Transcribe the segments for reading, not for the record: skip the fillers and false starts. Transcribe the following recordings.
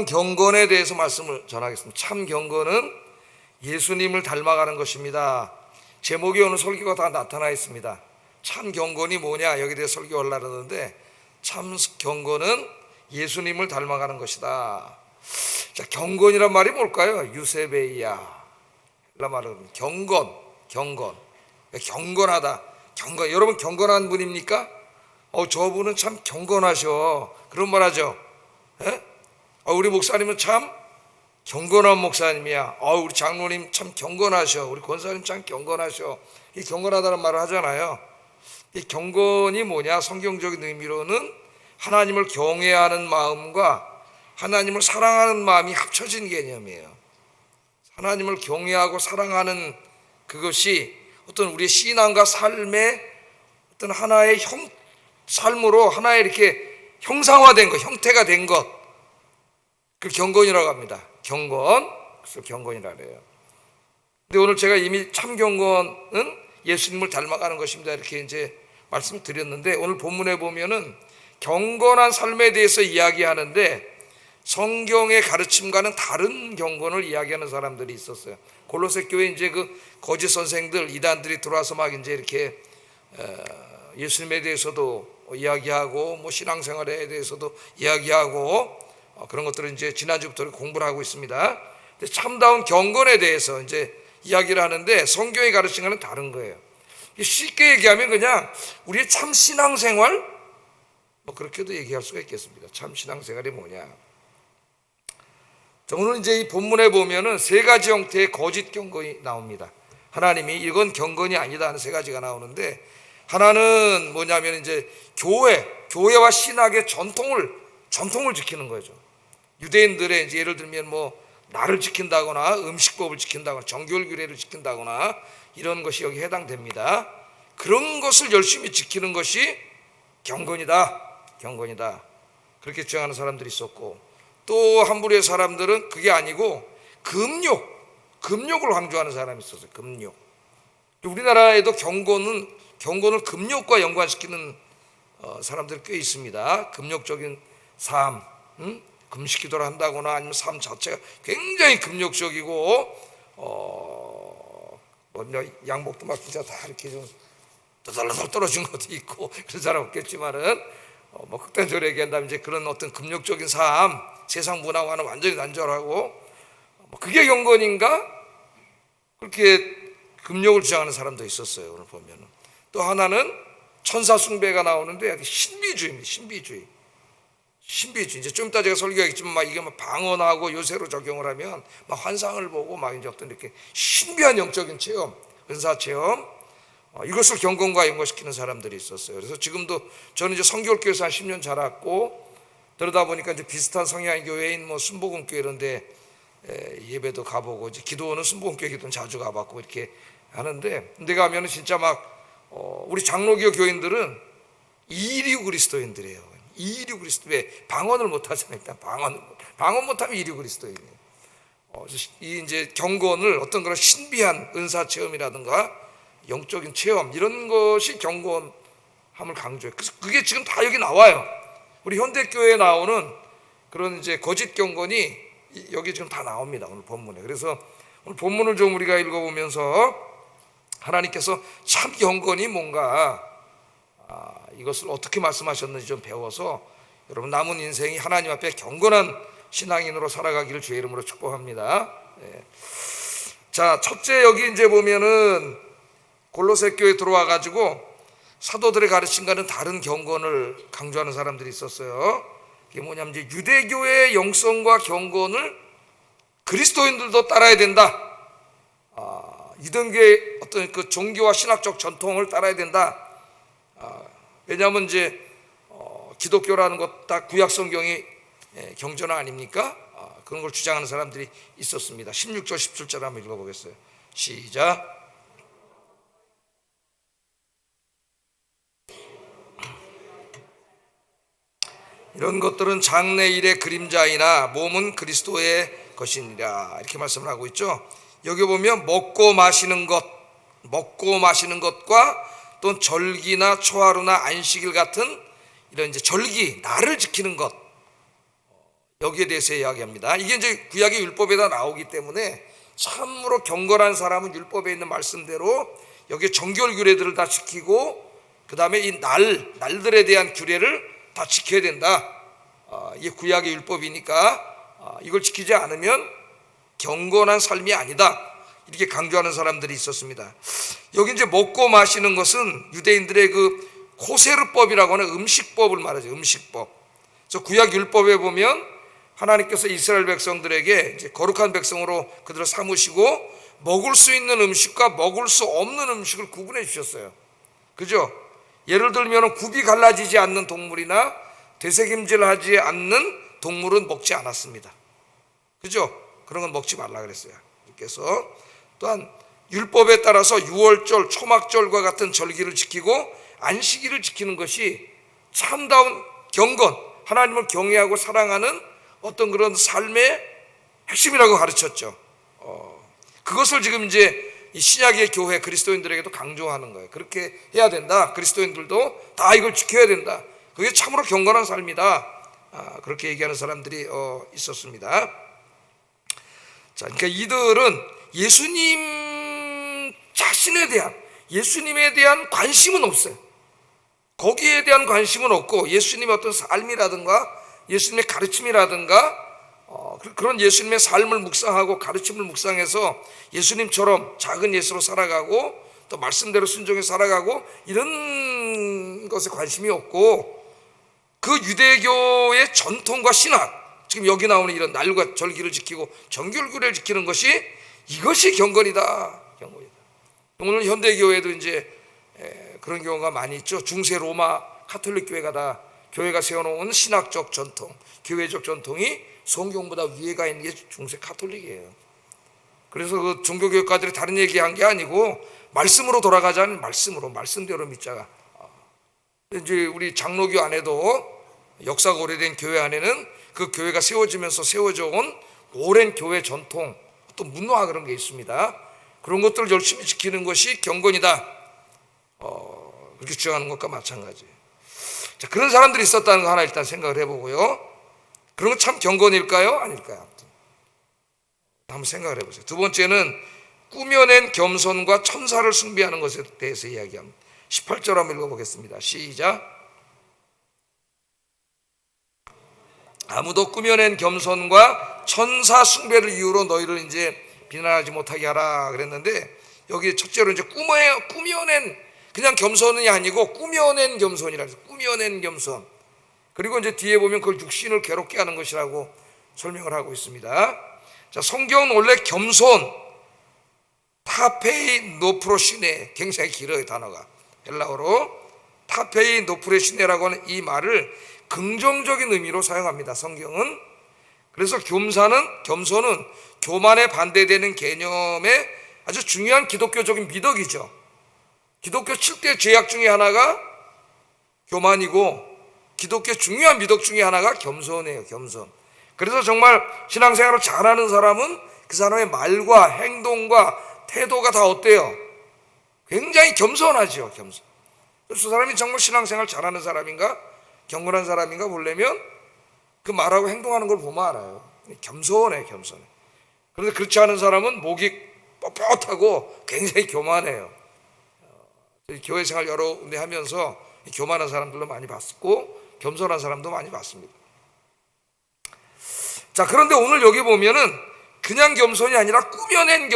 참 경건에 대해서 말씀을 전하겠습니다. 참 경건은 예수님을 닮아가는 것입니다. 제목이 오늘 설교가 다 나타나 있습니다. 참 경건이 뭐냐, 여기에 대해 설교하려고 하는데, 참 경건은 예수님을 닮아가는 것이다. 자, 경건이란 말이 뭘까요? 유세베이야 이란 말은 경건하다. 여러분 경건한 분입니까? 저분은 참 경건하셔, 그런 말 하죠. 예? 우리 목사님은 참 경건한 목사님이야. 우리 장로님 참 경건하셔. 우리 권사님 참 경건하셔. 이 경건하다는 말을 하잖아요. 이 경건이 뭐냐? 성경적인 의미로는 하나님을 경외하는 마음과 하나님을 사랑하는 마음이 합쳐진 개념이에요. 하나님을 경외하고 사랑하는 그것이 어떤 우리의 신앙과 삶의 어떤 하나의 삶으로 하나의 이렇게 형상화된 것, 형태가 된 것, 그걸 경건이라고 합니다. 그래서 경건이라 그래요. 근데 오늘 제가 이미 참 경건은 예수님을 닮아가는 것입니다, 이렇게 이제 말씀을 드렸는데, 오늘 본문에 보면은 경건한 삶에 대해서 이야기하는데 성경의 가르침과는 다른 경건을 이야기하는 사람들이 있었어요. 골로새 교회 이제 그 거짓 선생들, 이단들이 들어와서 막 이제 이렇게 예수님에 대해서도 이야기하고 뭐 신앙생활에 대해서도 이야기하고 그런 것들을 이제 지난주부터 공부를 하고 있습니다. 근데 참다운 경건에 대해서 이제 이야기를 하는데 성경의 가르침과는 다른 거예요. 쉽게 얘기하면 그냥 우리의 참 신앙생활, 뭐 그렇게도 얘기할 수가 있겠습니다. 참 신앙생활이 뭐냐? 자, 오늘 이제 이 본문에 보면은 세 가지 형태의 거짓 경건이 나옵니다. 하나님이 이건 경건이 아니다 하는 세 가지가 나오는데, 하나는 뭐냐면 이제 교회와 신학의 전통을 지키는 거죠. 유대인들의 이제 예를 들면 뭐 날을 지킨다거나 음식법을 지킨다거나 정결 규례를 지킨다거나 이런 것이 여기 해당됩니다. 그런 것을 열심히 지키는 것이 경건이다. 그렇게 주장하는 사람들이 있었고, 또 한 부류의 사람들은 그게 아니고 금욕을 강조하는 사람이 있었어요. 금욕. 우리나라에도 경건을 금욕과 연관시키는 사람들이 꽤 있습니다. 금욕적인 삶, 금식기도를 한다거나 아니면 삶 자체가 굉장히 금욕적이고 양복도 막 진짜 다 이렇게 좀 떠달라서 떨어진 것도 있고 그런 사람 없겠지만은 뭐 극단적으로 얘기한다면 이제 그런 어떤 금욕적인 삶, 세상 문화와는 완전히 단절하고 그게 경건인가? 그렇게 금욕을 주장하는 사람도 있었어요. 오늘 보면은 또 하나는 천사 숭배가 나오는데 신비주의입니다. 신비주의. 이제 좀 이따 제가 설교하겠지만 막 이게 막 방언하고 요새로 적용을 하면 막 환상을 보고 막 이제 어떤 이렇게 신비한 영적인 체험, 은사 체험, 이것을 경건과 연관시키는 사람들이 있었어요. 그래서 지금도 저는 이제 성결교회에서 한 10년 자랐고, 그러다 보니까 이제 비슷한 성향의 교회인 뭐 순복음교회 이런데 예배도 가보고 이제 기도원은 순복음교회 기도는 자주 가봤고 이렇게 하는데, 근데 가면은 진짜 막 우리 장로교 교인들은 이류 그리스도인들이에요. 이류 그리스도. 왜? 방언을 못 하잖아요. 일단 방언 못하면 이류 그리스도인이에요. 이 이제 경건을 어떤 그런 신비한 은사 체험이라든가 영적인 체험, 이런 것이 경건함을 강조해요. 그래서 그게 지금 다 여기 나와요. 우리 현대교회에 나오는 그런 이제 거짓 경건이 여기 지금 다 나옵니다, 오늘 본문에. 그래서 오늘 본문을 좀 우리가 읽어보면서 하나님께서 참 경건이 뭔가, 이것을 어떻게 말씀하셨는지 좀 배워서 여러분 남은 인생이 하나님 앞에 경건한 신앙인으로 살아가기를 주의 이름으로 축복합니다. 자, 첫째, 여기 이제 보면은 골로새 교회에 들어와 가지고 사도들의 가르침과는 다른 경건을 강조하는 사람들이 있었어요. 이게 뭐냐면 이제 유대교회의 영성과 경건을 그리스도인들도 따라야 된다. 유대교회의 어떤 그 종교와 신학적 전통을 따라야 된다. 왜냐하면 이제 기독교라는 것 다 구약 성경이 경전화 아닙니까? 그런 걸 주장하는 사람들이 있었습니다. 16절 17절 한번 읽어보겠어요. 시작. 이런 것들은 장래일의 그림자이나 몸은 그리스도의 것이니라, 이렇게 말씀을 하고 있죠. 여기 보면 먹고 마시는 것과 또 절기나 초하루나 안식일 같은 이런 이제 절기, 날을 지키는 것, 여기에 대해서 이야기합니다. 이게 이제 구약의 율법에다 나오기 때문에 참으로 경건한 사람은 율법에 있는 말씀대로 여기에 정결 규례들을 다 지키고 그 다음에 이 날들에 대한 규례를 다 지켜야 된다. 이게 구약의 율법이니까 이걸 지키지 않으면 경건한 삶이 아니다. 이렇게 강조하는 사람들이 있었습니다. 여기 이제 먹고 마시는 것은 유대인들의 그 코세르법이라고 하는 음식법을 말하죠. 음식법. 그래서 구약 율법에 보면 하나님께서 이스라엘 백성들에게 이제 거룩한 백성으로 그들을 삼으시고 먹을 수 있는 음식과 먹을 수 없는 음식을 구분해 주셨어요. 그죠? 예를 들면 굽이 갈라지지 않는 동물이나 되새김질하지 않는 동물은 먹지 않았습니다. 그죠? 그런 건 먹지 말라 그랬어요. 그래서 또한 율법에 따라서 유월절, 초막절과 같은 절기를 지키고 안식일을 지키는 것이 참다운 경건, 하나님을 경외하고 사랑하는 어떤 그런 삶의 핵심이라고 가르쳤죠. 그것을 지금 이제 이 신약의 교회 그리스도인들에게도 강조하는 거예요. 그렇게 해야 된다. 그리스도인들도 다 이걸 지켜야 된다. 그게 참으로 경건한 삶이다. 그렇게 얘기하는 사람들이 있었습니다. 자, 그러니까 이들은 예수님 자신에 대한, 예수님에 대한 관심은 없어요. 거기에 대한 관심은 없고 예수님의 어떤 삶이라든가 예수님의 가르침이라든가 그런 예수님의 삶을 묵상하고 가르침을 묵상해서 예수님처럼 작은 예수로 살아가고 또 말씀대로 순종해 살아가고 이런 것에 관심이 없고 그 유대교의 전통과 신학, 지금 여기 나오는 이런 날과 절기를 지키고 정결규례를 지키는 것이 이것이 경건이다. 경건이다. 오늘 현대교회도 이제 그런 경우가 많이 있죠. 중세 로마 카톨릭 교회가 다 교회가 세워놓은 신학적 전통, 교회적 전통이 성경보다 위에가 있는 게 중세 카톨릭이에요. 그래서 그 종교교육가들이 다른 얘기한 게 아니고 말씀으로 돌아가자는 말씀대로 믿자가. 이제 우리 장로교 안에도 역사가 오래된 교회 안에는 그 교회가 세워지면서 세워져 온 오랜 교회 전통, 또 문화 그런 게 있습니다. 그런 것들을 열심히 지키는 것이 경건이다. 그렇게 주장하는 것과 마찬가지. 자, 그런 사람들이 있었다는 거 하나 일단 생각을 해보고요. 그런 건 참 경건일까요? 아닐까요? 한번 생각을 해보세요. 두 번째는 꾸며낸 겸손과 천사를 숭배하는 것에 대해서 이야기합니다. 18절 한번 읽어보겠습니다. 시작. 아무도 꾸며낸 겸손과 천사 숭배를 이유로 너희를 이제 비난하지 못하게 하라 그랬는데 여기 첫째로 이제 꾸며낸 그냥 겸손이 아니고 꾸며낸 겸손이라 해서 꾸며낸 겸손. 그리고 이제 뒤에 보면 그걸 육신을 괴롭게 하는 것이라고 설명을 하고 있습니다. 자, 성경은 원래 겸손, 타페이 노프로시네, 굉장히 길어요 단어가. 헬라어로 타페이 노프로시네라고 하는 이 말을 긍정적인 의미로 사용합니다. 성경은. 그래서 겸손은 교만에 반대되는 개념의 아주 중요한 기독교적인 미덕이죠. 기독교 7대 죄악 중에 하나가 교만이고 기독교 중요한 미덕 중에 하나가 겸손이에요. 겸손. 그래서 정말 신앙생활을 잘하는 사람은 그 사람의 말과 행동과 태도가 다 어때요? 굉장히 겸손하죠. 겸손. 그래서 그 사람이 정말 신앙생활 잘하는 사람인가 경건한 사람인가 보려면 그 말하고 행동하는 걸 보면 알아요. 겸손해. 그런데 그렇지 않은 사람은 목이 뻣뻣하고 굉장히 교만해요. 교회 생활 여러 군데 하면서 교만한 사람들도 많이 봤고 겸손한 사람도 많이 봤습니다. 자, 그런데 오늘 여기 보면은 그냥 겸손이 아니라 꾸며낸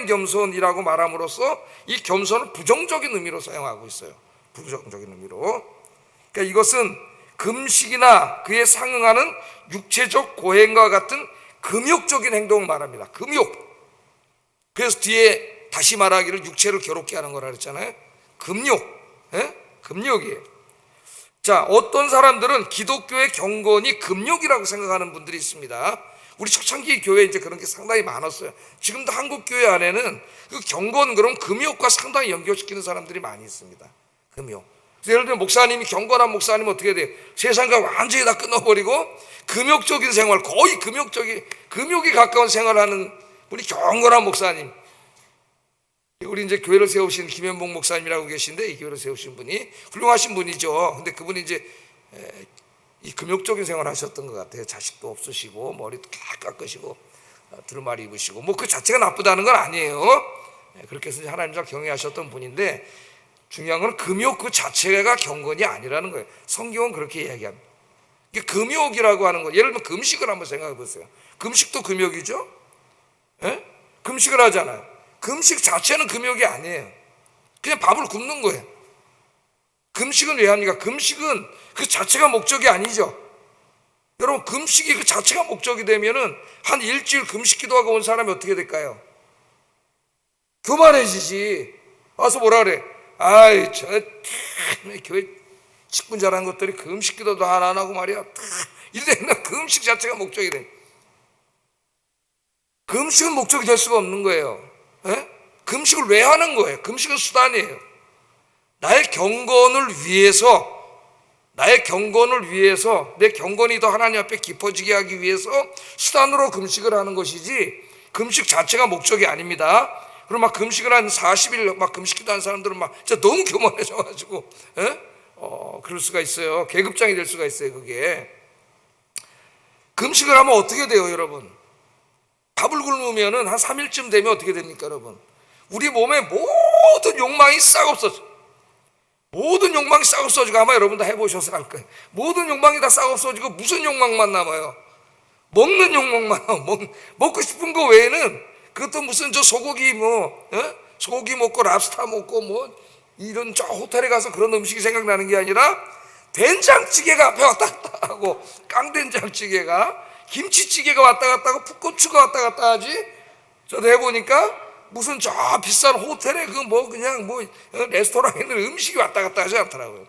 겸손이라고 말함으로써 이 겸손을 부정적인 의미로 사용하고 있어요. 부정적인 의미로. 그러니까 이것은 금식이나 그에 상응하는 육체적 고행과 같은 금욕적인 행동을 말합니다. 금욕. 그래서 뒤에 다시 말하기를 육체를 괴롭게 하는 거라 그랬잖아요. 금욕. 금욕이에요. 자, 어떤 사람들은 기독교의 경건이 금욕이라고 생각하는 분들이 있습니다. 우리 초창기 교회 이제 그런 게 상당히 많았어요. 지금도 한국 교회 안에는 그 경건 그런 금욕과 상당히 연결시키는 사람들이 많이 있습니다. 금욕. 예를 들면 목사님이 경건한 목사님은 어떻게 돼요? 세상과 완전히 다 끊어버리고 금욕적인 생활, 거의 금욕에 가까운 생활하는 우리 경건한 목사님. 우리 이제 교회를 세우신 김현봉 목사님이라고 계신데 이 교회를 세우신 분이 훌륭하신 분이죠. 근데 그분이 이제 이 금욕적인 생활 하셨던 것 같아요. 자식도 없으시고 머리도 쫙 깎으시고 두루마리 입으시고 뭐 그 자체가 나쁘다는 건 아니에요. 그렇게 해서 하나님 잘 경외하셨던 분인데 중요한 건 금욕 그 자체가 경건이 아니라는 거예요. 성경은 그렇게 이야기합니다. 이게 금욕이라고 하는 거, 예를 들면 금식을 한번 생각해 보세요. 금식도 금욕이죠. 예? 금식을 하잖아요. 금식 자체는 금욕이 아니에요. 그냥 밥을 굶는 거예요. 금식은 왜 합니까? 금식은 그 자체가 목적이 아니죠. 여러분, 금식이 그 자체가 목적이 되면은 한 일주일 금식 기도하고 온 사람이 어떻게 될까요? 교만해지지. 와서 뭐라 그래? 아이, 저 교회 직분 잘한 것들이 금식 기도도 안 하고 말이야. 이래 금식 자체가 목적이 돼. 금식은 목적이 될 수가 없는 거예요. 에? 금식을 왜 하는 거예요? 금식은 수단이에요. 나의 경건을 위해서, 내 경건이 더 하나님 앞에 깊어지게 하기 위해서 수단으로 금식을 하는 것이지 금식 자체가 목적이 아닙니다. 그리고 막 금식을 한 40일 막 금식기도 한 사람들은 막 진짜 너무 교만해져가지고 그럴 수가 있어요. 계급장이 될 수가 있어요. 그게 금식을 하면 어떻게 돼요, 여러분? 밥을 굶으면은 한 3일쯤 되면 어떻게 됩니까, 여러분? 우리 몸에 모든 욕망이 싹 없어져. 모든 욕망이 싹 없어지고, 아마 여러분 다 해보셔서 알 거예요. 모든 욕망이 다 싹 없어지고 무슨 욕망만 남아요? 먹는 욕망만. 먹고 싶은 거 외에는 그것도 무슨 저 소고기 소고기 먹고 랍스타 먹고 뭐 이런 저 호텔에 가서 그런 음식이 생각나는 게 아니라 된장찌개가 앞에 왔다 갔다 하고, 깡된장찌개가, 김치찌개가 왔다 갔다 하고, 풋고추가 왔다 갔다 하지. 저도 해보니까 무슨 저 비싼 호텔에 그냥 레스토랑에 있는 음식이 왔다 갔다 하지 않더라고요.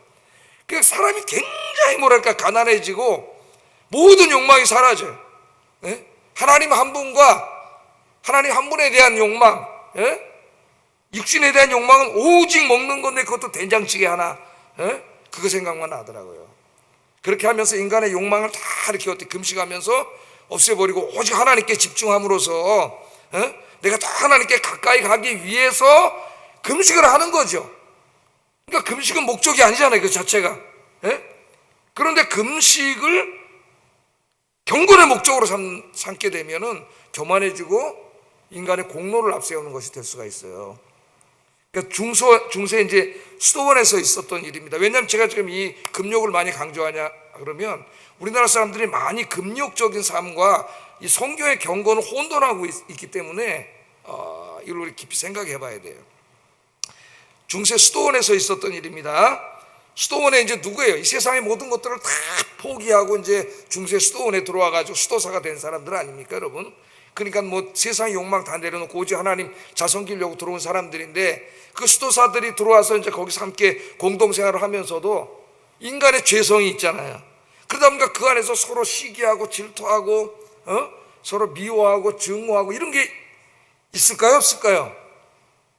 그 사람이 굉장히 뭐랄까 가난해지고 모든 욕망이 사라져요. 예? 하나님 한 분에 대한 욕망, 육신에 대한 욕망은 오직 먹는 건데 그것도 된장찌개 하나, 그거 생각만 나더라고요. 그렇게 하면서 인간의 욕망을 다 이렇게 어떻게 금식하면서 없애버리고 오직 하나님께 집중함으로써 내가 더 하나님께 가까이 가기 위해서 금식을 하는 거죠. 그러니까 금식은 목적이 아니잖아요, 그 자체가. 그런데 금식을 경건의 목적으로 삼게 되면은 교만해지고 인간의 공로를 앞세우는 것이 될 수가 있어요. 그러니까 중세 이제 수도원에서 있었던 일입니다. 왜냐하면 제가 지금 이 금욕을 많이 강조하냐 그러면 우리나라 사람들이 많이 금욕적인 삶과 이 성경의 경건을 혼돈하고 있기 때문에 이걸 우리 깊이 생각해 봐야 돼요. 중세 수도원에서 있었던 일입니다. 수도원에 이제 누구예요? 이 세상의 모든 것들을 다 포기하고 이제 중세 수도원에 들어와 가지고 수도사가 된 사람들 아닙니까, 여러분? 그러니까 뭐 세상의 욕망 다 내려놓고 오직 하나님 자선 기려고 들어온 사람들인데, 그 수도사들이 들어와서 이제 거기서 함께 공동생활을 하면서도 인간의 죄성이 있잖아요. 그러다 보니까 그 안에서 서로 시기하고 질투하고 서로 미워하고 증오하고 이런 게 있을까요, 없을까요?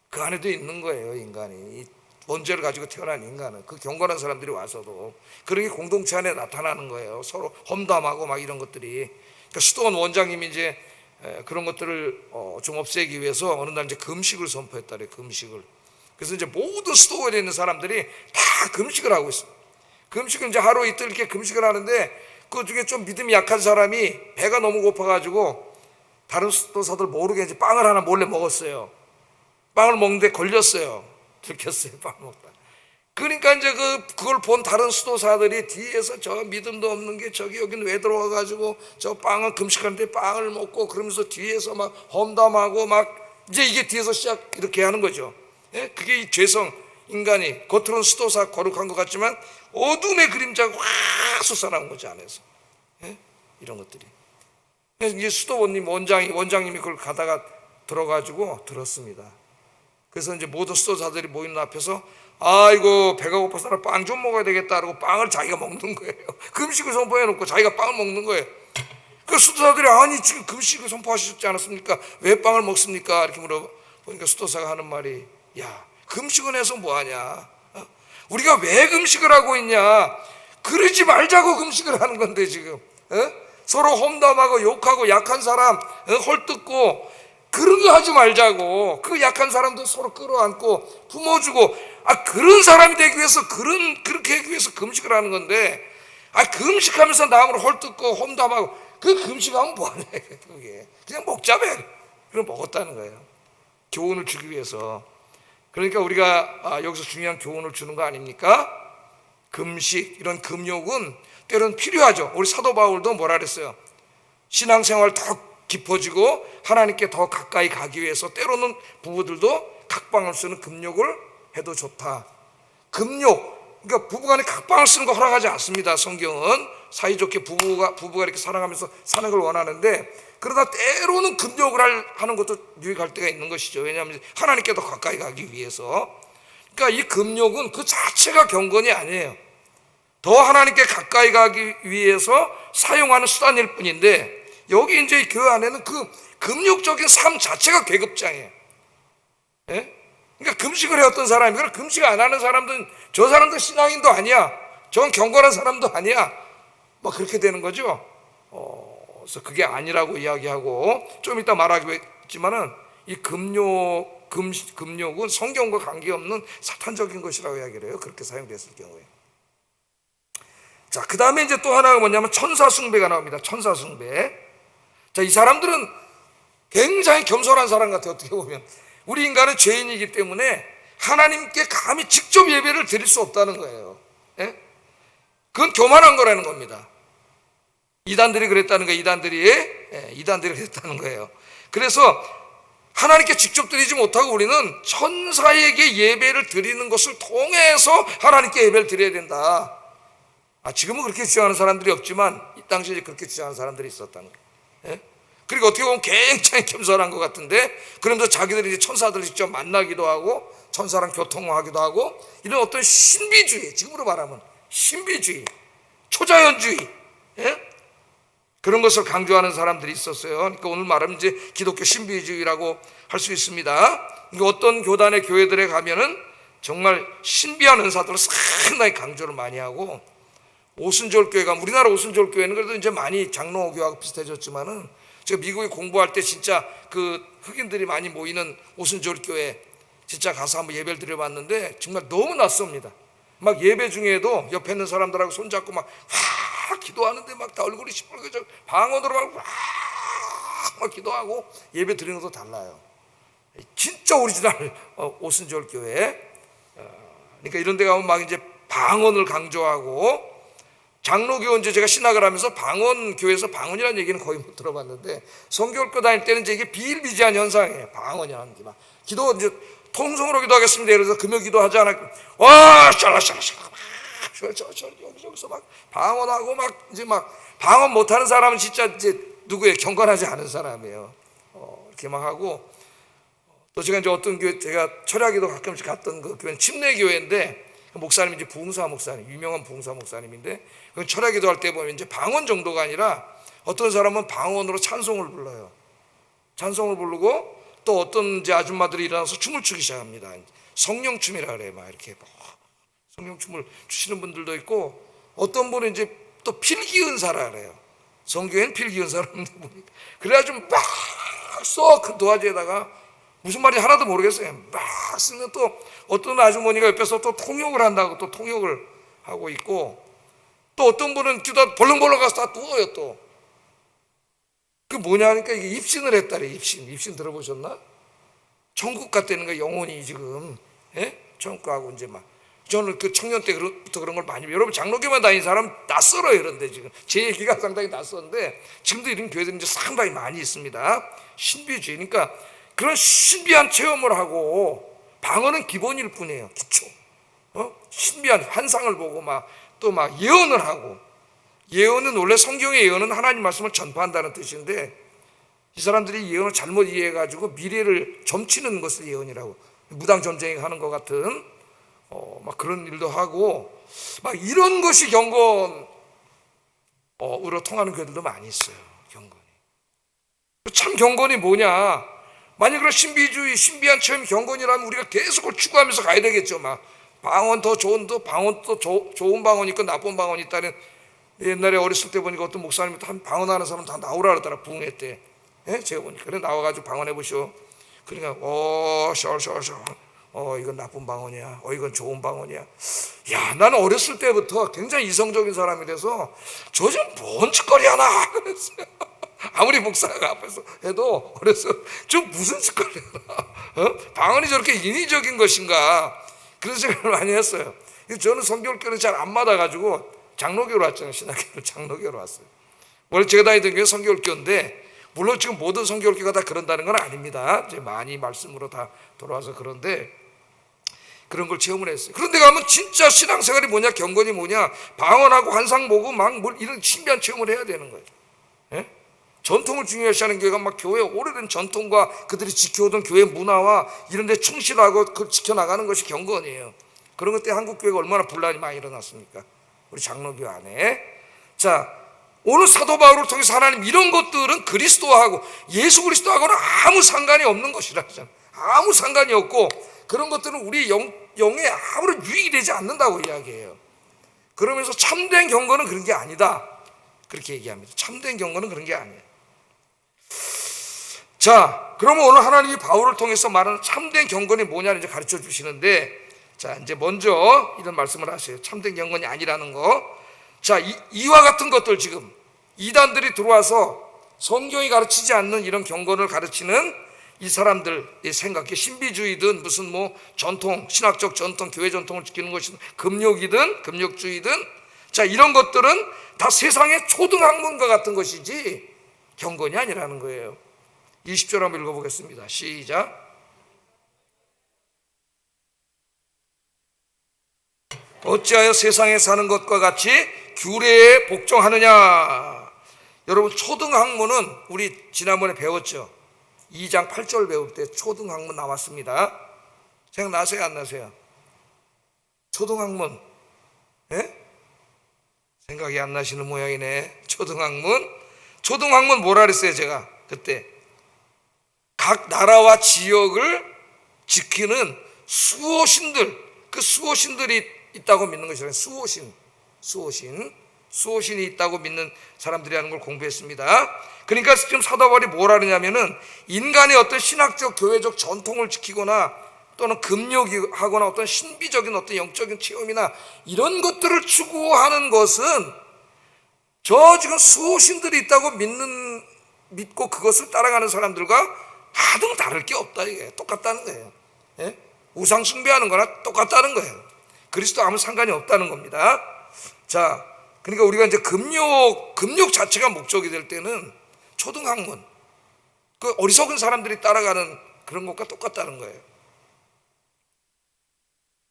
그 안에도 있는 거예요. 인간이 원죄를 가지고 태어난 인간은, 그 경건한 사람들이 와서도 그런 게 공동체 안에 나타나는 거예요. 서로 험담하고 막 이런 것들이. 그러니까 수도원 원장님이 이제 그런 것들을 좀 없애기 위해서 어느 날 이제 금식을 선포했다래. 금식을. 그래서 이제 모든 수도원에 있는 사람들이 다 금식을 하고 있어요. 금식은 이제 하루 이틀 이렇게 금식을 하는데, 그 중에 좀 믿음이 약한 사람이 배가 너무 고파가지고 다른 수도사들 모르게 이제 빵을 하나 몰래 먹었어요. 빵을 먹는데 걸렸어요. 들켰어요, 빵 먹다. 그러니까 이제 그걸 본 다른 수도사들이 뒤에서 저 믿음도 없는 게 저기 여긴 왜 들어와가지고 저 빵을 금식하는데 빵을 먹고, 그러면서 뒤에서 막 험담하고 막 이제 이게 뒤에서 시작 이렇게 하는 거죠. 그게 이 죄성, 인간이 겉으로는 수도사 거룩한 것 같지만 어둠의 그림자가 확 솟아나온 거죠, 안에서. 이런 것들이. 그래서 이제 수도원님 원장님이 그걸 가다가 들어가지고 들었습니다. 그래서 이제 모든 수도사들이 모이는 앞에서 아이고 배가 고파서 빵 좀 먹어야 되겠다 하고 빵을 자기가 먹는 거예요. 금식을 선포해놓고 자기가 빵을 먹는 거예요. 그 수도사들이 아니 지금 금식을 선포하셨지 않았습니까? 왜 빵을 먹습니까? 이렇게 물어보니까 수도사가 하는 말이, 야, 금식은 해서 뭐하냐? 우리가 왜 금식을 하고 있냐? 그러지 말자고 금식을 하는 건데 지금 서로 험담하고 욕하고 약한 사람 헐뜯고 그런 거 하지 말자고. 그 약한 사람도 서로 끌어안고 품어주고, 그런 사람이 되기 위해서 그렇게 하기 위해서 금식을 하는 건데, 금식하면서 남을 헐뜯고 험담하고 그 금식하면 뭐하냐 그게. 그냥 먹자며. 그럼 먹었다는 거예요. 교훈을 주기 위해서. 그러니까 우리가 여기서 중요한 교훈을 주는 거 아닙니까? 금식, 이런 금욕은 때로는 필요하죠. 우리 사도 바울도 뭐라 그랬어요? 신앙생활 더 깊어지고 하나님께 더 가까이 가기 위해서 때로는 부부들도 각방을 쓰는 금욕을 해도 좋다. 금욕, 그러니까 부부간에 각방을 쓰는 거 허락하지 않습니다. 성경은 사이좋게 부부가 이렇게 사랑하면서 사는 걸 원하는데, 그러다 때로는 금욕을 하는 것도 유익할 때가 있는 것이죠. 왜냐하면 하나님께 더 가까이 가기 위해서. 그러니까 이 금욕은 그 자체가 경건이 아니에요. 더 하나님께 가까이 가기 위해서 사용하는 수단일 뿐인데, 여기 이제 그 안에는 그 금욕적인 삶 자체가 계급장이에요. 예? 그러니까 금식을 해왔던 사람이, 그걸 금식 안 하는 사람들은 저 사람도 신앙인도 아니야, 저건 경건한 사람도 아니야, 뭐 그렇게 되는 거죠. 그래서 그게 아니라고 이야기하고, 좀 이따 말하겠지만은 이 금욕은 성경과 관계없는 사탄적인 것이라고 이야기를 해요. 그렇게 사용됐을 경우에. 자, 그 다음에 이제 또 하나가 뭐냐면 천사 숭배가 나옵니다. 천사 숭배. 자, 이 사람들은 굉장히 겸손한 사람 같아요. 어떻게 보면 우리 인간은 죄인이기 때문에 하나님께 감히 직접 예배를 드릴 수 없다는 거예요. 예? 그건 교만한 거라는 겁니다. 이단들이 그랬다는 거예요. 이단들이 그랬다는 거예요. 그래서 하나님께 직접 드리지 못하고 우리는 천사에게 예배를 드리는 것을 통해서 하나님께 예배를 드려야 된다. 지금은 그렇게 주장하는 사람들이 없지만 이 당시에 그렇게 주장하는 사람들이 있었다는 거예요. 예? 그리고 어떻게 보면 굉장히 겸손한 것 같은데, 그러면서 자기들이 이제 천사들을 직접 만나기도 하고 천사랑 교통하기도 하고, 이런 어떤 신비주의, 지금으로 말하면 신비주의, 초자연주의, 예? 그런 것을 강조하는 사람들이 있었어요. 그러니까 오늘 말하면 이제 기독교 신비주의라고 할 수 있습니다. 그러니까 어떤 교단의 교회들에 가면은 정말 신비한 은사들을 상당히 강조를 많이 하고, 오순절 교회가, 우리나라 오순절 교회는 그래도 이제 많이 장로 교회하고 비슷해졌지만은, 제가 미국에 공부할 때 진짜 그 흑인들이 많이 모이는 오순절 교회 진짜 가서 한번 예배를 드려봤는데 정말 너무 낯섭니다. 막 예배 중에도 옆에 있는 사람들하고 손잡고 막 기도하는데 막 다 얼굴이 시뻘개져 방언으로 막 기도하고 예배 드리는 것도 달라요. 진짜 오리지널 오순절 교회. 그러니까 이런 데 가면 막 이제 방언을 강조하고, 장로교 이제 제가 신학을 하면서 방언교회에서 방언이라는 얘기는 거의 못 들어봤는데, 성교학교 다닐 때는 이제 이게 비일비재한 현상이에요. 방언이라는 게 막 기도 이제 통성으로 기도하겠습니다. 예를 들어서 금요 기도하지 않았고 와 샬라샬라샬라 여기서 막 방언하고 막 이제 막 방언 못하는 사람은 진짜 이제 누구예요? 경건하지 않은 사람이에요. 이렇게 막 하고, 또 제가 이제 어떤 교회, 제가 철야기도 가끔씩 갔던 그 교회는 침례교회인데, 목사님이 이제 부흥사 목사님, 유명한 부흥사 목사님인데, 그 철야기도 할 때 보면 이제 방언 정도가 아니라 어떤 사람은 방언으로 찬송을 불러요. 찬송을 부르고, 또 어떤 이제 아줌마들이 일어나서 춤을 추기 시작합니다. 성령춤이라 그래요. 막 이렇게 성령춤을 추시는 분들도 있고, 어떤 분은 이제 또 필기은사라 그래요. 성교회는 필기은사라는 분이 그래가지고 막 써 그 도화지에다가 무슨 말인지 하나도 모르겠어요. 막 쓰면 또 어떤 아주머니가 옆에서 또 통역을 한다고 또 통역을 하고 있고, 또 어떤 분은 기도 벌렁벌렁 가서 다 누워요. 또 그 뭐냐 하니까 이게 입신을 했다래. 입신 들어보셨나? 천국 갔다는 거 영혼이 지금, 예? 천국 가고 이제 막, 저는 그 청년 때부터 그런 걸 많이, 여러분 장로교만 다니는 사람 낯설어요. 이런데 지금 제 얘기가 상당히 낯선데, 지금도 이런 교회들이 이제 상당히 많이 있습니다. 신비주의. 그러니까 그런 신비한 체험을 하고, 방언은 기본일 뿐이에요. 기초. 신비한 환상을 보고 또 막 예언을 하고, 예언은 원래 성경의 예언은 하나님 말씀을 전파한다는 뜻인데, 이 사람들이 예언을 잘못 이해해가지고 미래를 점치는 것을 예언이라고, 무당 점쟁이 하는 것 같은 막 그런 일도 하고, 막 이런 것이 경건으로 통하는 교회들도 많이 있어요. 경건이. 참 경건이 뭐냐? 만약 그런 신비주의, 신비한 체험이 경건이라면 우리가 계속 그걸 추구하면서 가야 되겠죠. 막 방언 더 좋은, 방언 또 좋은 방언이 있고 나쁜 방언이 있다는, 옛날에 어렸을 때 보니까 어떤 목사님이 한 방언하는 사람 다 나오라 그러더라. 부흥회 때. 예? 제가 보니까 그래 나와가지고 방언해 보시오. 그러니까 샤샤샤 이건 나쁜 방언이야, 이건 좋은 방언이야. 야, 나는 어렸을 때부터 굉장히 이성적인 사람이 돼서 저 좀 뭔 짓거리 하나 그랬어요. 아무리 목사가 앞에서 해도 어렸을 때 좀 무슨 짓거리 하나, 방언이 저렇게 인위적인 것인가, 그런 생각을 많이 했어요. 저는 성결교를 잘 안 맞아가지고 장로교로 왔잖아요. 신학교로 장로교로 왔어요. 원래 제가 다니던 교회 성결교인데, 물론 지금 모든 성결교가 다 그런다는 건 아닙니다. 이제 많이 말씀으로 다 돌아와서 그런데 그런 걸 체험을 했어요. 그런데 가면 진짜 신앙생활이 뭐냐, 경건이 뭐냐, 방언하고 환상 보고 막 이런 신비한 체험을 해야 되는 거예요. 예? 전통을 중요시하는 교회가 막 교회 오래된 전통과 그들이 지켜오던 교회 문화와 이런 데 충실하고 그걸 지켜나가는 것이 경건이에요. 그런 것 때문에 한국 교회가 얼마나 분란이 많이 일어났습니까? 우리 장로교 안에. 자, 오늘 사도 바울을 통해서 하나님 이런 것들은 그리스도하고 예수 그리스도하고는 아무 상관이 없는 것이라 하잖아요. 아무 상관이 없고 그런 것들은 우리 영에 아무런 유익이 되지 않는다고 이야기해요. 그러면서 참된 경건은 그런 게 아니다, 그렇게 얘기합니다. 참된 경건은 그런 게 아니에요. 자, 그러면 오늘 하나님이 바울을 통해서 말하는 참된 경건이 뭐냐를 이제 가르쳐 주시는데, 자, 이제 먼저 이런 말씀을 하세요. 참된 경건이 아니라는 거. 자, 이와 같은 것들, 지금 이단들이 들어와서 성경이 가르치지 않는 이런 경건을 가르치는 이 사람들의 생각에 신비주의든 무슨 뭐 전통, 신학적 전통, 교회 전통을 지키는 것이든 금욕이든 금욕주의든, 자, 이런 것들은 다 세상의 초등학문과 같은 것이지 경건이 아니라는 거예요. 20절 한번 읽어보겠습니다. 시작. 어찌하여 세상에 사는 것과 같이 규례에 복종하느냐. 여러분, 초등학문은 우리 지난번에 배웠죠. 2장 8절 배울 때 초등학문 나왔습니다. 생각나세요, 안 나세요? 초등학문, 예? 생각이 안 나시는 모양이네. 초등학문 뭐라 그랬어요 제가 그때? 각 나라와 지역을 지키는 수호신들, 그 수호신들이 있다고 믿는 것이라. 수호신이 있다고 믿는 사람들이 하는 걸 공부했습니다. 그러니까 지금 사도 바울이 뭐라 그러냐면은 인간의 어떤 신학적 교회적 전통을 지키거나 또는 금욕하거나 어떤 신비적인 어떤 영적인 체험이나 이런 것들을 추구하는 것은 저 지금 수호신들이 있다고 믿고 그것을 따라가는 사람들과 하등 다를 게 없다, 이게 똑같다는 거예요. 예? 우상 숭배하는 거나 똑같다는 거예요. 그리스도 아무 상관이 없다는 겁니다. 자, 그러니까 우리가 이제 금욕 자체가 목적이 될 때는 초등학문, 그 어리석은 사람들이 따라가는 그런 것과 똑같다는 거예요.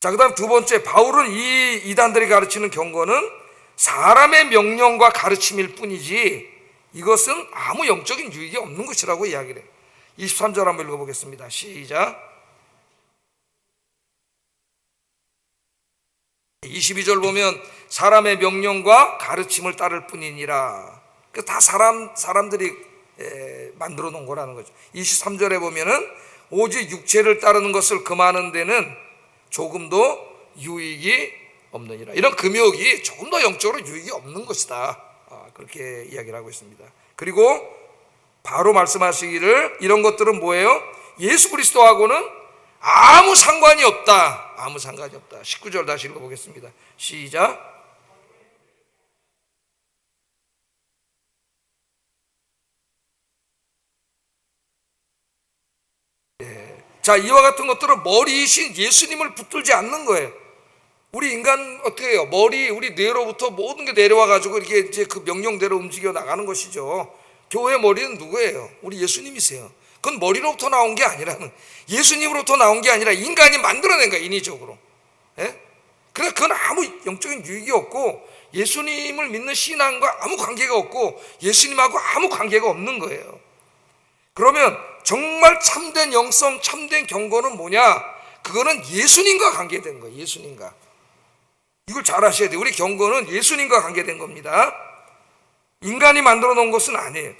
자, 그 다음 두 번째, 바울은 이 이단들이 가르치는 경건은 사람의 명령과 가르침일 뿐이지 이것은 아무 영적인 유익이 없는 것이라고 이야기를 해요. 23절 한번 읽어보겠습니다. 시작. 22절 보면 사람의 명령과 가르침을 따를 뿐이니라. 다 사람들이 만들어 놓은 거라는 거죠. 23절에 보면은 오직 육체를 따르는 것을 금하는 데는 조금도 유익이 없느니라. 이런 금욕이 조금 더 영적으로 유익이 없는 것이다, 그렇게 이야기를 하고 있습니다. 그리고 바로 말씀하시기를 이런 것들은 뭐예요? 예수 그리스도하고는 아무 상관이 없다. 아무 상관이 없다. 19절 다시 읽어보겠습니다. 시작. 자, 이와 같은 것들은 머리이신 예수님을 붙들지 않는 거예요. 우리 인간 어떻게 해요? 우리 뇌로부터 모든 게 내려와 가지고 이렇게 이제 그 명령대로 움직여 나가는 것이죠. 교회 머리는 누구예요? 우리 예수님이세요. 그건 머리로부터 나온 게 아니라는, 예수님으로부터 나온 게 아니라 인간이 만들어낸 거야, 인위적으로. 예? 그러니까 그건 아무 영적인 유익이 없고 예수님을 믿는 신앙과 아무 관계가 없고 예수님하고 아무 관계가 없는 거예요. 그러면 정말 참된 영성, 참된 경건은 뭐냐? 그거는 예수님과 관계된 거예요. 예수님과. 이걸 잘 아셔야 돼요. 우리 경건은 예수님과 관계된 겁니다. 인간이 만들어 놓은 것은 아니에요.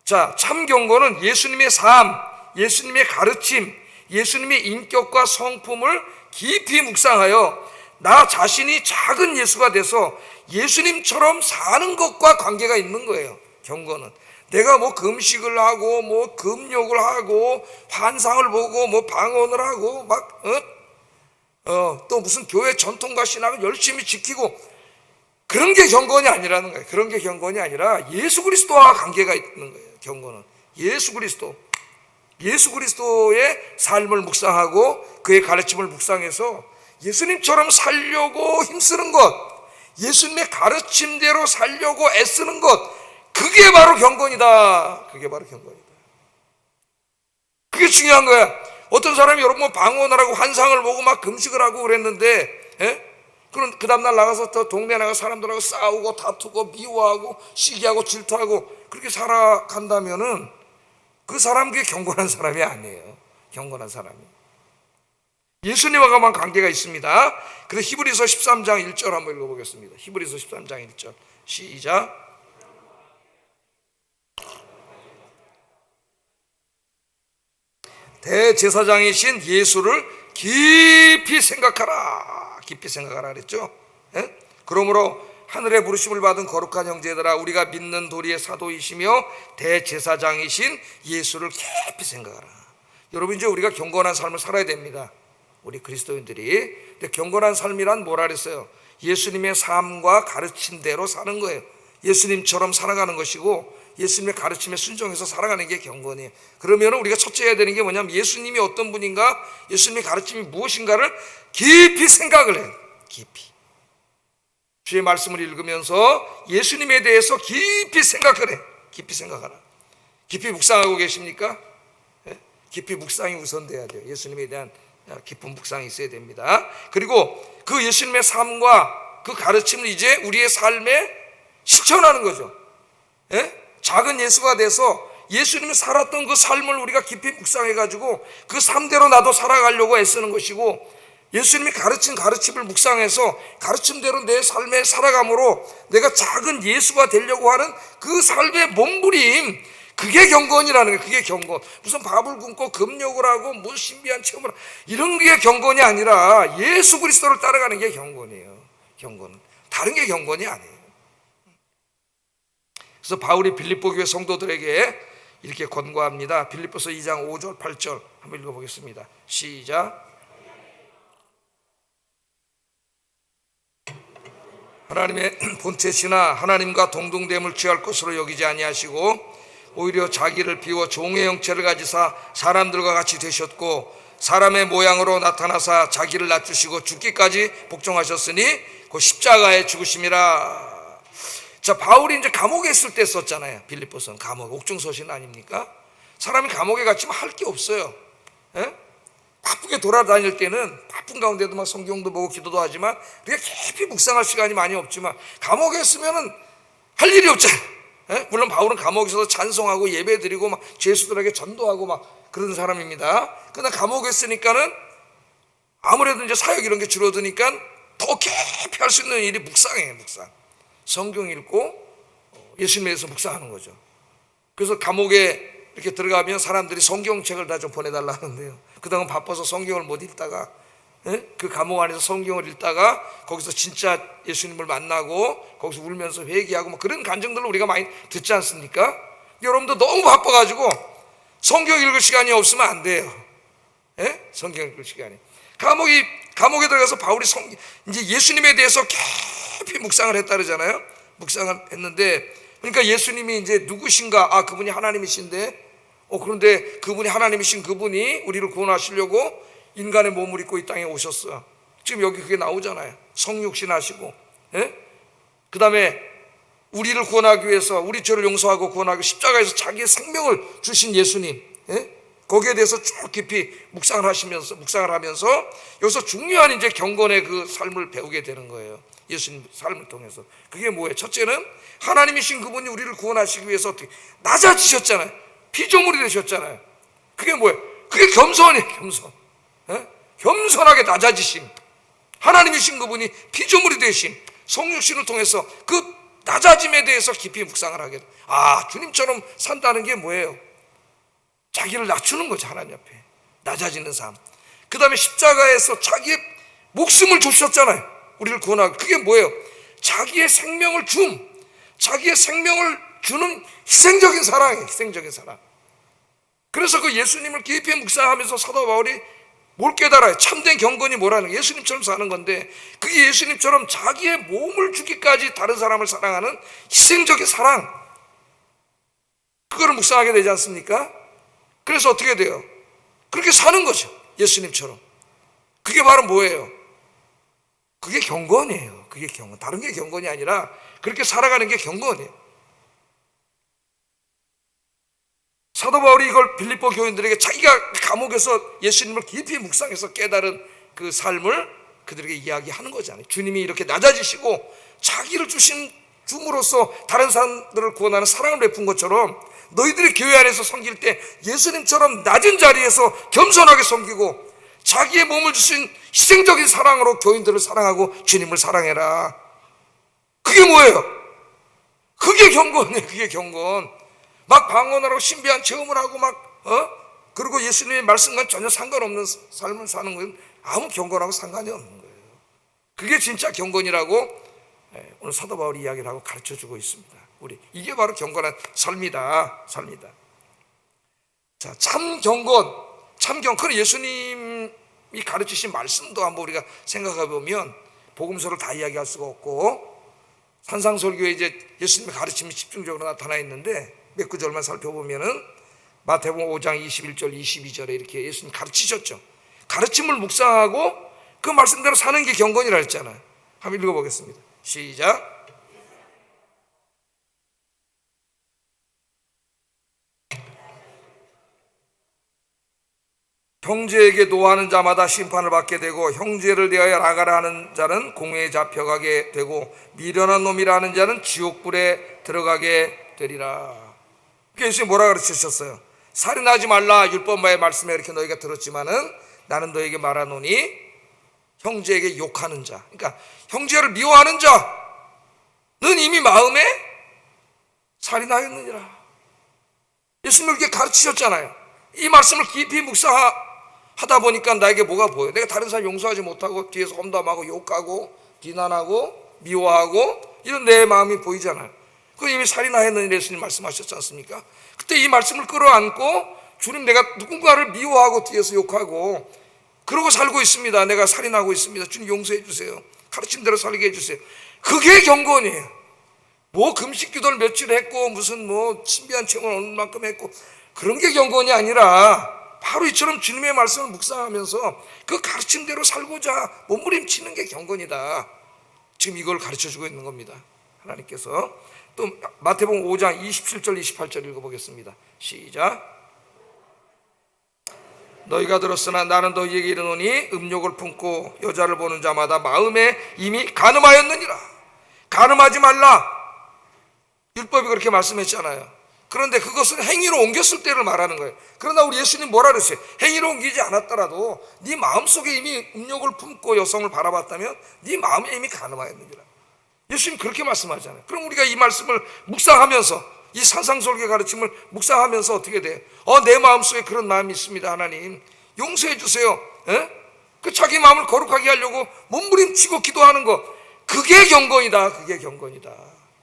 자, 참 경건은 예수님의 삶, 예수님의 가르침, 예수님의 인격과 성품을 깊이 묵상하여 나 자신이 작은 예수가 돼서 예수님처럼 사는 것과 관계가 있는 거예요. 경건은 내가 뭐 금식을 하고 뭐 금욕을 하고 환상을 보고 뭐 방언을 하고 막 또 무슨 교회 전통과 신앙을 열심히 지키고 그런 게 경건이 아니라는 거예요. 그런 게 경건이 아니라 예수 그리스도와 관계가 있는 거예요. 경건은 예수 그리스도의 삶을 묵상하고 그의 가르침을 묵상해서 예수님처럼 살려고 힘쓰는 것, 예수님의 가르침대로 살려고 애쓰는 것, 그게 바로 경건이다. 그게 바로 경건이다. 그게 중요한 거야. 어떤 사람이 여러분 방언을 하고 환상을 보고 막 금식을 하고 그랬는데, 그럼 그 다음날 나가서 또 동네 나가 사람들하고 싸우고 다투고 미워하고 시기하고 질투하고 그렇게 살아간다면은 그 사람 그게 경건한 사람이 아니에요. 경건한 사람이. 예수님과만 관계가 있습니다. 그래서 히브리서 13장 1절 한번 읽어보겠습니다. 히브리서 13장 1절 시작. 대제사장이신 예수를 깊이 생각하라. 깊이 생각하라 그랬죠. 그러므로 하늘의 부르심을 받은 거룩한 형제들아, 우리가 믿는 도리의 사도이시며 대제사장이신 예수를 깊이 생각하라. 여러분, 이제 우리가 경건한 삶을 살아야 됩니다. 우리 그리스도인들이. 근데 경건한 삶이란 뭐라 그랬어요? 예수님의 삶과 가르침대로 사는 거예요. 예수님처럼 살아가는 것이고 예수님의 가르침에 순종해서 살아가는 게 경건이에요. 그러면 우리가 첫째 해야 되는 게 뭐냐면 예수님이 어떤 분인가, 예수님의 가르침이 무엇인가를 깊이 생각을 해요. 깊이. 주의 말씀을 읽으면서 예수님에 대해서 깊이 생각을 해. 깊이 생각하라. 깊이 묵상하고 계십니까? 깊이 묵상이 우선돼야 돼요. 예수님에 대한 깊은 묵상이 있어야 됩니다. 그리고 그 예수님의 삶과 그 가르침을 이제 우리의 삶에 실천하는 거죠. 작은 예수가 돼서 예수님이 살았던 그 삶을 우리가 깊이 묵상해가지고 그 삶대로 나도 살아가려고 애쓰는 것이고, 예수님이 가르친 가르침을 묵상해서 가르침대로 내 삶에 살아감으로 내가 작은 예수가 되려고 하는 그 삶의 몸부림, 그게 경건이라는 거예요. 그게 경건. 무슨 밥을 굶고 금욕을 하고 무슨 신비한 체험을 이런 게 경건이 아니라 예수 그리스도를 따라가는 게 경건이에요. 경건은 다른 게 경건이 아니에요. 그래서 바울이 빌립보 교회 성도들에게 이렇게 권고합니다. 빌립보서 2장 5절 8절 한번 읽어보겠습니다. 시작. 하나님의 본체시나 하나님과 동등됨을 취할 것으로 여기지 아니하시고 오히려 자기를 비워 종의 형체를 가지사 사람들과 같이 되셨고 사람의 모양으로 나타나사 자기를 낮추시고 죽기까지 복종하셨으니 그 십자가에 죽으심이라. 자, 바울이 이제 감옥에 있을 때 썼잖아요. 빌립보서는 감옥, 옥중서신 아닙니까? 사람이 감옥에 갇히면 할 게 없어요. 바쁘게 돌아다닐 때는 바쁜 가운데도 막 성경도 보고 기도도 하지만 우리가 깊이 묵상할 시간이 많이 없지만 감옥에 있으면은 할 일이 없잖아요. 물론 바울은 감옥에서도 찬송하고 예배드리고 막 죄수들에게 전도하고 막 그런 사람입니다. 그러나 감옥에 있으니까는 아무래도 이제 사역 이런 게 줄어드니까 더 깊이 할 수 있는 일이 묵상이에요. 묵상. 성경 읽고 예수님에 대해서 묵상하는 거죠. 그래서 감옥에 이렇게 들어가면 사람들이 성경책을 다 좀 보내달라 하는데요, 그동안 바빠서 성경을 못 읽다가 그 감옥 안에서 성경을 읽다가 거기서 진짜 예수님을 만나고 거기서 울면서 회개하고 뭐 그런 감정들을 우리가 많이 듣지 않습니까? 여러분도 너무 바빠가지고 성경 읽을 시간이 없으면 안 돼요. 성경 읽을 시간이. 감옥에 들어가서 바울이 이제 예수님에 대해서 깊이 묵상을 했다 그러잖아요. 묵상을 했는데, 그러니까 예수님이 이제 누구신가? 아, 그분이 하나님이신데, 그런데 그분이 하나님이신 그분이 우리를 구원하시려고 인간의 몸을 입고 이 땅에 오셨어. 지금 여기 그게 나오잖아요. 성육신 하시고, 그 다음에 우리를 구원하기 위해서 우리 죄를 용서하고 구원하고 십자가에서 자기의 생명을 주신 예수님, 거기에 대해서 쭉 깊이 묵상을 하면서 여기서 중요한 이제 경건의 그 삶을 배우게 되는 거예요. 예수님 삶을 통해서. 그게 뭐예요? 첫째는 하나님이신 그분이 우리를 구원하시기 위해서 어떻게 낮아지셨잖아요. 피조물이 되셨잖아요. 그게 뭐예요? 그게 겸손이에요. 겸손. 겸손하게 낮아지심. 하나님이신 그분이 피조물이 되신 성육신을 통해서 그 낮아짐에 대해서 깊이 묵상을 하게 돼요. 아, 주님처럼 산다는 게 뭐예요? 자기를 낮추는 거죠. 하나님 앞에 낮아지는 삶. 그 다음에 십자가에서 자기의 목숨을 주셨잖아요. 우리를 구원하고. 그게 뭐예요? 자기의 생명을 자기의 생명을 주는 희생적인 사랑이에요. 희생적인 사랑. 그래서 그 예수님을 깊이 묵상하면서 사도 바울이 뭘 깨달아요? 참된 경건이 뭐라는 거예요? 예수님처럼 사는 건데, 그게 예수님처럼 자기의 몸을 주기까지 다른 사람을 사랑하는 희생적인 사랑, 그거를 묵상하게 되지 않습니까? 그래서 어떻게 돼요? 그렇게 사는 거죠. 예수님처럼. 그게 바로 뭐예요? 그게 경건이에요. 그게 경건. 다른 게 경건이 아니라 그렇게 살아가는 게 경건이에요. 사도 바울이 이걸 빌립보 교인들에게 자기가 감옥에서 예수님을 깊이 묵상해서 깨달은 그 삶을 그들에게 이야기하는 거잖아요. 주님이 이렇게 낮아지시고 자기를 줌으로써 다른 사람들을 구원하는 사랑을 베푼 것처럼 너희들이 교회 안에서 섬길 때 예수님처럼 낮은 자리에서 겸손하게 섬기고 자기의 몸을 주신 희생적인 사랑으로 교인들을 사랑하고 주님을 사랑해라. 그게 뭐예요? 그게 경건이에요. 그게 경건. 막 방언하고 신비한 체험을 하고 그리고 예수님의 말씀과 전혀 상관없는 삶을 사는 건 아무 경건하고 상관이 없는 거예요. 그게 진짜 경건이라고 오늘 사도 바울이 이야기를 하고 가르쳐주고 있습니다. 이게 바로 경건한 삶이다. 자, 참 경건. 그런 예수님이 가르치신 말씀도 한번 우리가 생각해 보면 복음서를 다 이야기할 수가 없고 산상설교에 이제 예수님의 가르침이 집중적으로 나타나 있는데 몇 구절만 살펴보면은 마태복음 5장 21절 22절에 이렇게 예수님 가르치셨죠. 가르침을 묵상하고 그 말씀대로 사는 게 경건이라 했잖아요. 한번 읽어보겠습니다. 시작. 형제에게 노하는 자마다 심판을 받게 되고 형제를 대하여 나가라 하는 자는 공회에 잡혀가게 되고 미련한 놈이라 하는 자는 지옥불에 들어가게 되리라. 예수님이 뭐라 가르치셨어요? 살인하지 말라 율법마의 말씀에 이렇게 너희가 들었지만은 나는 너에게 말하노니 형제에게 욕하는 자, 그러니까 형제를 미워하는 자는 이미 마음에 살인하였느니라. 예수님이 이렇게 가르치셨잖아요. 이 말씀을 깊이 묵상하다 보니까 나에게 뭐가 보여요? 내가 다른 사람 용서하지 못하고 뒤에서 험담하고 욕하고 비난하고 미워하고 이런 내 마음이 보이잖아요. 그 이미 살인하였느니라 예수님 말씀하셨지 않습니까? 그때 이 말씀을 끌어안고 주님, 내가 누군가를 미워하고 뒤에서 욕하고 그러고 살고 있습니다. 내가 살인하고 있습니다. 주님 용서해 주세요. 가르친 대로 살게 해주세요. 그게 경건이에요. 뭐 금식 기도를 며칠 했고 무슨 뭐 신비한 체험을 어느 만큼 했고 그런 게 경건이 아니라 바로 이처럼 주님의 말씀을 묵상하면서 그 가르침대로 살고자 몸부림치는 게 경건이다. 지금 이걸 가르쳐주고 있는 겁니다. 하나님께서. 또 마태복음 5장 27절 28절 읽어보겠습니다. 시작. 너희가 들었으나 나는 너희에게 이르노니 음욕을 품고 여자를 보는 자마다 마음에 이미 간음하였느니라. 간음하지 말라. 율법이 그렇게 말씀했잖아요. 그런데 그것은 행위로 옮겼을 때를 말하는 거예요. 그러나 우리 예수님 뭐라 그랬어요? 행위로 옮기지 않았더라도 네 마음속에 이미 음욕을 품고 여성을 바라봤다면 네 마음에 이미 간음하였느니라. 예수님 그렇게 말씀하잖아요. 그럼 우리가 이 말씀을 묵상하면서 이 산상설계 가르침을 묵상하면서 어떻게 돼? 내 마음속에 그런 마음이 있습니다. 하나님 용서해 주세요. 그 자기 마음을 거룩하게 하려고 몸부림치고 기도하는 것, 그게 경건이다. 그게 경건이다.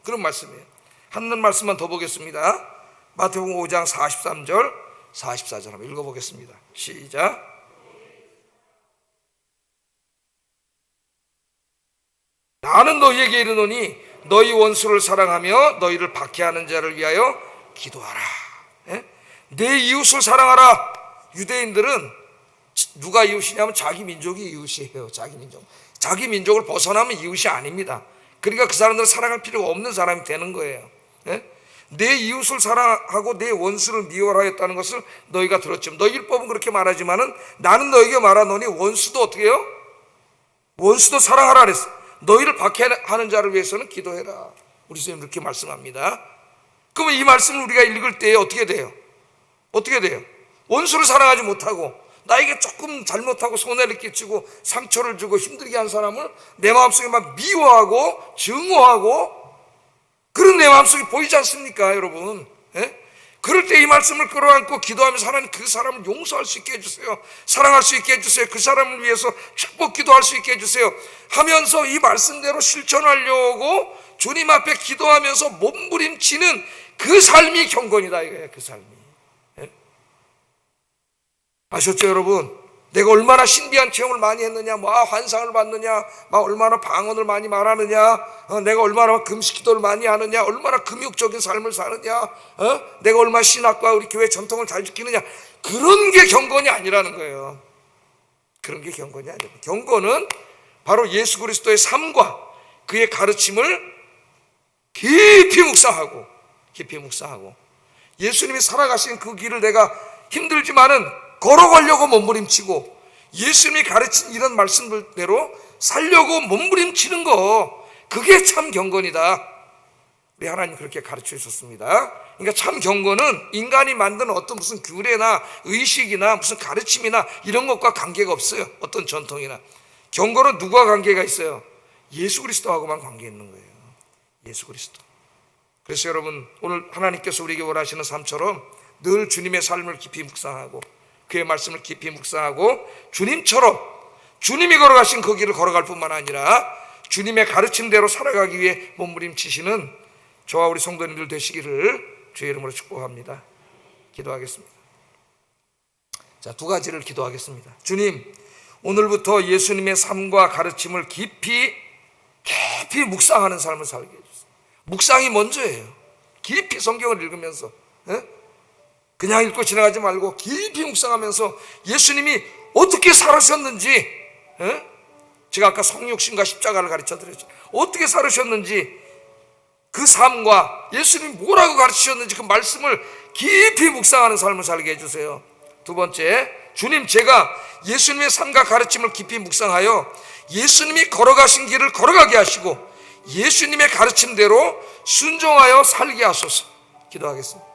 그런 말씀이에요. 한 말씀만 더 보겠습니다. 마태복음 5장 43절 44절 한번 읽어보겠습니다. 시작. 나는 너희에게 이르노니 너희 원수를 사랑하며 너희를 박해하는 자를 위하여 기도하라. 내 이웃을 사랑하라. 유대인들은 누가 이웃이냐면 자기 민족이 이웃이에요. 자기 민족을 벗어나면 이웃이 아닙니다. 그러니까 그 사람들을 사랑할 필요가 없는 사람이 되는 거예요. 내 이웃을 사랑하고 내 원수를 미워하였다는 것을 너희가 들었지만, 너희 율법은 그렇게 말하지만은 나는 너희에게 말하노니 원수도 어떻게 해요? 원수도 사랑하라 그랬어. 너희를 박해하는 자를 위해서는 기도해라. 우리 선생님 그렇게 말씀합니다. 그러면 이 말씀을 우리가 읽을 때 어떻게 돼요? 원수를 사랑하지 못하고 나에게 조금 잘못하고 손해를 끼치고 상처를 주고 힘들게 한 사람을 내 마음속에 막 미워하고 증오하고 그런 내 마음속에 보이지 않습니까, 여러분? 그럴 때 이 말씀을 끌어안고 기도하면서 하나님 그 사람을 용서할 수 있게 해주세요. 사랑할 수 있게 해주세요. 그 사람을 위해서 축복 기도할 수 있게 해주세요 하면서 이 말씀대로 실천하려고 주님 앞에 기도하면서 몸부림치는 그 삶이 경건이다 이거예요. 그 삶이. 예? 아셨죠 여러분? 내가 얼마나 신비한 체험을 많이 했느냐, 환상을 봤느냐, 얼마나 방언을 많이 말하느냐, 내가 얼마나 금식기도를 많이 하느냐, 얼마나 금욕적인 삶을 사느냐, 내가 얼마나 신학과 우리 교회 전통을 잘 지키느냐, 그런 게 경건이 아니라는 거예요. 그런 게 경건이 아니에요. 경건은 바로 예수 그리스도의 삶과 그의 가르침을 깊이 묵상하고 예수님이 살아가신 그 길을 내가 힘들지만은 걸어가려고 몸부림치고 예수님이 가르친 이런 말씀대로 살려고 몸부림치는 거, 그게 참 경건이다. 우리 하나님 그렇게 가르쳐 주셨습니다. 그러니까 참 경건은 인간이 만든 어떤 무슨 규례나 의식이나 무슨 가르침이나 이런 것과 관계가 없어요. 어떤 전통이나. 경건은 누구와 관계가 있어요? 예수 그리스도하고만 관계 있는 거예요. 예수 그리스도. 그래서 여러분, 오늘 하나님께서 우리에게 원하시는 삶처럼 늘 주님의 삶을 깊이 묵상하고 그의 말씀을 깊이 묵상하고 주님처럼 주님이 걸어가신 그 길을 걸어갈 뿐만 아니라 주님의 가르침대로 살아가기 위해 몸부림치시는 저와 우리 성도님들 되시기를 주의 이름으로 축복합니다. 기도하겠습니다. 자, 두 가지를 기도하겠습니다. 주님, 오늘부터 예수님의 삶과 가르침을 깊이 묵상하는 삶을 살게 해주세요. 묵상이 먼저예요. 깊이 성경을 읽으면서, 그냥 읽고 지나가지 말고 깊이 묵상하면서 예수님이 어떻게 살으셨는지, 제가 아까 성육신과 십자가를 가르쳐 드렸죠. 어떻게 살으셨는지, 그 삶과 예수님이 뭐라고 가르치셨는지 그 말씀을 깊이 묵상하는 삶을 살게 해주세요. 두 번째, 주님, 제가 예수님의 삶과 가르침을 깊이 묵상하여 예수님이 걸어가신 길을 걸어가게 하시고 예수님의 가르침대로 순종하여 살게 하소서. 기도하겠습니다.